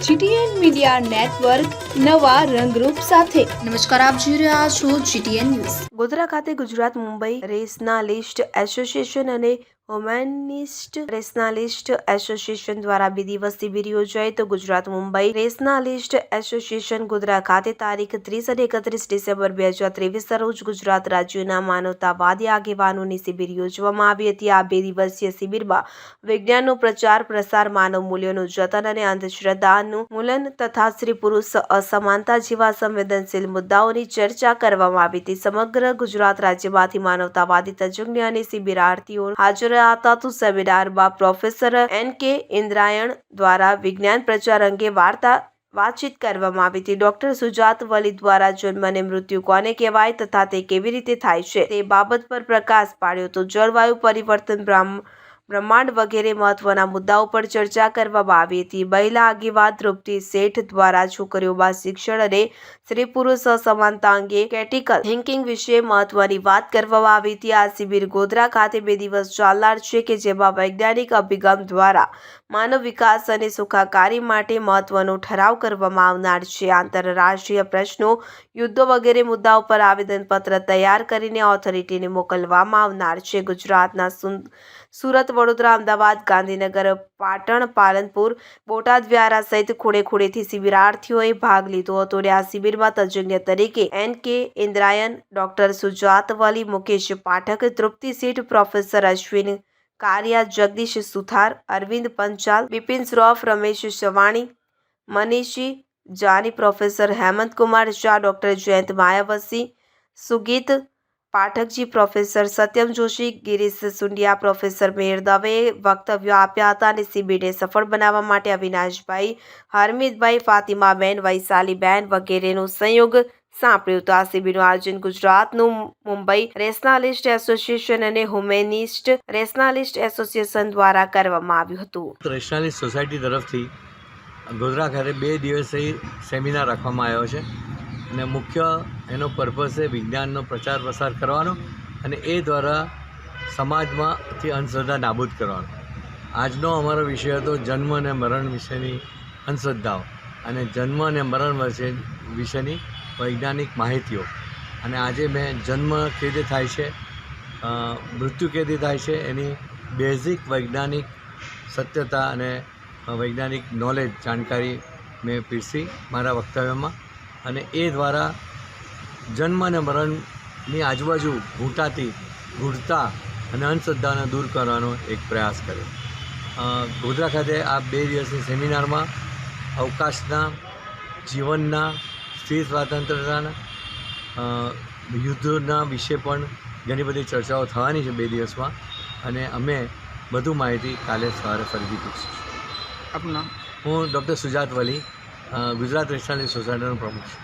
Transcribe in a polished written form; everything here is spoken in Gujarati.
GTN મીડિયા નેટવર્ક નવા રંગરૂપ સાથે। નમસ્કાર, આપ જોઈ રહ્યા છો GTN ન્યૂઝ। ગોધરા ખાતે ગુજરાત મુંબઈ રેશનાલિસ્ટ એસોસિએશન અને હ્યુમેનિસ્ટ રેશનાલિસ્ટ એસોસિએશન દ્વારા 2 દિવસ શિબિર યોજાઈ। તો ગુજરાત મુંબઈ રેશનાલિસ્ટ એસોસિએશન ગોધરા ખાતે તારીખ 30 અને 31 ડિસેમ્બર 2023 રોજ ગુજરાત રાજ્યના માનવતાવાદી આગેવાનોની શિબિર યોજવામાં આવી હતી। આ 2 દિવસીય શિબિરમાં વિજ્ઞાનનો પ્રચાર પ્રસાર, માનવ મૂલ્યોનું જતન અને અંધશ્રદ્ધાનું મૂલન તથા સ્ત્રી પુરુષ અસમાનતા જેવા સંવેદનશીલ મુદ્દાઓની ચર્ચા કરવામાં આવી હતી। સમગ્ર ગુજરાત રાજ્યમાંથી માનવતાવાદી તજજ્ઞ અને શિબિરાર્થીઓ હાજર હતા। તો સેમિનારમાં પ્રોફેસર N.K. ઇન્દ્રાયણ દ્વારા વિજ્ઞાન પ્રચાર અંગે વાતચીત કરવામાં આવી હતી। ડોક્ટર સુજાત વલી દ્વારા જન્મ અને મૃત્યુ કોને કહેવાય તથા તે કેવી રીતે થાય છે તે બાબત પર પ્રકાશ પાડ્યો। તો જળવાયુ પરિવર્તન, બ્રહ્માંડ વગેરે મહત્વના મુદ્દાઓ પર ચર્ચા કરવામાં આવી હતી। મહિલા આગેવાન તૃપ્તિ શેઠ દ્વારા છોકરીઓમાં શિક્ષણ અને સ્ત્રી પુરુષ અસમાનતા અંગે ક્રિટિકલ થિંકિંગ વિશે મહત્વની વાત કરવામાં આવી હતી। આ શિબિર ગોધરા ખાતે 2 દિવસ ચાલનાર છે કે જેમાં વૈજ્ઞાનિક અભિગમ દ્વારા માનવ વિકાસ અને સુખાકારી માટે મહત્વનો ઠરાવ કરવામાં આવનાર છે। આંતરરાષ્ટ્રીય પ્રશ્નો, યુદ્ધો વગેરે મુદ્દાઓ પર આવેદનપત્ર તૈયાર કરીને ઓથોરિટીને મોકલવામાં આવનાર છે। ગુજરાતના સુરત, વડોદરા, અમદાવાદ, ગાંધીનગર, પાટણ, પાલનપુર, બોટાદ, વ્યારા સહિત ખૂણે ખૂણેથી શિબિરાર્થીઓએ ભાગ લીધો હતો અને આ શિબિરમાં તજજ્ઞ તરીકે N.K. Indrayan, doctor Sujat Vali, Mukesh Pathak, Trupti Sheth, professor Ashwin Kariya, Jagdish Suthar, Arvind Panchal, Bipin Shroff, Ramesh Chavani, Manishi Jani, professor Hemant Kumar Shah, doctor Jayant Mayavasi, Sugeet પાઠકજી, પ્રોફેસર સત્યમ જોશી, ગિરીશ સુંડિયા, પ્રોફેસર મેયર દવેએ વક્તવ્યો આપ્યા હતા અને શિબિરને સફળ બનાવવા માટે અવિનાશભાઈ, હરમિતભાઈ, ફાતિમાબેન, વૈશાલીબેન વગેરેનો સહયોગ સાંપડ્યો હતો। આ શિબિરનું આયોજન ગુજરાતનું મુંબઈ રેશનાલિસ્ટ એસોસિએશન અને હ્યુમેનિસ્ટ રેશનાલિસ્ટ એસોસિએશન દ્વારા કરવામાં આવ્યું હતું। રેશનાલિસ્ટ સોસાયટી તરફથી ગોધરા ખાતે 2 દિવસીય સેમિનાર રાખવામાં આવ્યો છે અને મુખ્ય એનો પર્પઝ છે વિજ્ઞાનનો પ્રચાર પ્રસાર કરવાનો અને એ દ્વારા સમાજમાંથી અંધશ્રદ્ધા નાબૂદ કરવાનો। આજનો અમારો વિષય હતો જન્મ અને મરણ વિશેની અંધશ્રદ્ધાઓ અને જન્મ અને મરણ વિશેની વૈજ્ઞાનિક માહિતીઓ। અને આજે મેં જન્મ કેવી રીતે થાય છે, મૃત્યુ કેવી રીતે થાય છે એની બેઝિક વૈજ્ઞાનિક સત્યતા અને વૈજ્ઞાનિક નોલેજ જાણકારી મેં પીરસી મારા વક્તવ્યમાં અને એ દ્વારા જન્મ અને મરણની આજુબાજુ ગૂઢતા અને અંધશ્રદ્ધાને દૂર કરવાનો એક પ્રયાસ કર્યો। ગોધરા ખાતે આ 2 દિવસની સેમિનારમાં અવકાશના, જીવનના, સ્ત્રી સ્વાતંત્ર્યતાના, યુદ્ધના વિશે પણ ઘણી બધી ચર્ચાઓ થવાની છે 2 દિવસમાં અને અમે વધુ માહિતી કાલે સવારે ફરીથી પૂછીશું। આપનું નામ? હું ડૉક્ટર સુજાત વલી, ગુજરાત રેશનાલિસ્ટ સોસાયટીનો પ્રમુખ છું।